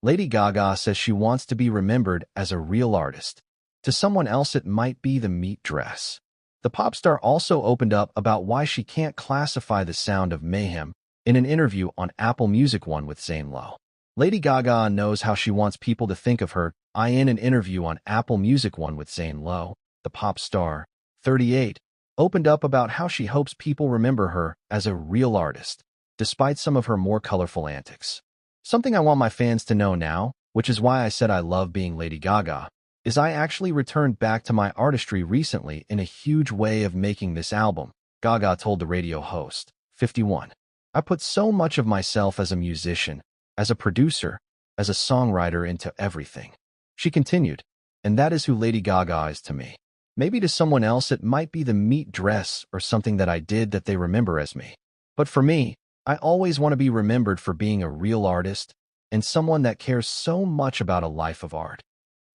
Lady Gaga says she wants to be remembered as a real artist. To someone else, it might be the meat dress. The pop star also opened up about why she can't classify the sound of Mayhem in an interview on Apple Music One with Zane Lowe. Lady Gaga knows how she wants people to think of her. In an interview on Apple Music One with Zane Lowe, the pop star, 38, opened up about how she hopes people remember her as a real artist, despite some of her more colorful antics. Something I want my fans to know now, which is why I said I love being Lady Gaga, is I actually returned back to my artistry recently in a huge way of making this album, Gaga told the radio host, 51. I put so much of myself as a musician, as a producer, as a songwriter into everything. She continued, and that is who Lady Gaga is to me. Maybe to someone else it might be the meat dress or something that I did that they remember as me. But for me, I always want to be remembered for being a real artist and someone that cares so much about a life of art.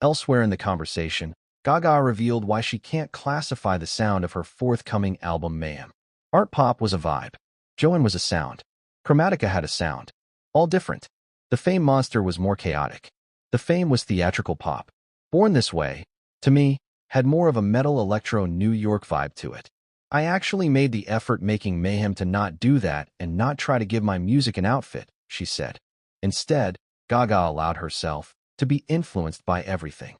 Elsewhere in the conversation, Gaga revealed why she can't classify the sound of her forthcoming album Mayhem. Art pop was a vibe. Joanne was a sound. Chromatica had a sound. All different. The Fame monster was more chaotic. The Fame was theatrical pop. Born This Way, to me, had more of a metal electro New York vibe to it. I actually made the effort making Mayhem to not do that and not try to give my music an outfit, she said. Instead, Gaga allowed herself to be influenced by everything.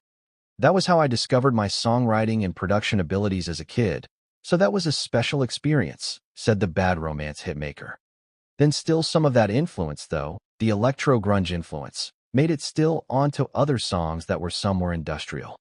That was how I discovered my songwriting and production abilities as a kid, so that was a special experience, said the Bad Romance hitmaker. Then still some of that influence, though, the electro-grunge influence, made it still onto other songs that were somewhere industrial.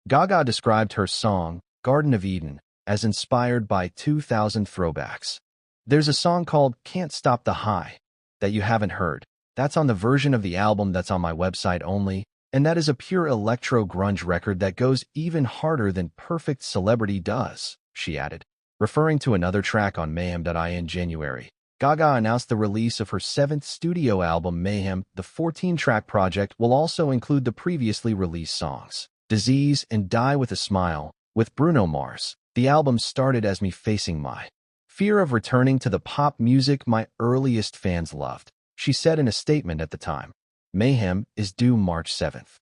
Gaga described her song, Garden of Eden, as inspired by 2000 throwbacks. There's a song called Can't Stop the High that you haven't heard. That's on the version of the album that's on my website only, and that is a pure electro-grunge record that goes even harder than Perfect Celebrity does, she added. Referring to another track on Mayhem. In January, Gaga announced the release of her 7th studio album Mayhem. The 14-track project will also include the previously released songs Disease and Die with a Smile, with Bruno Mars. The album started as me facing my fear of returning to the pop music my earliest fans loved, she said in a statement at the time. Mayhem is due March 7th.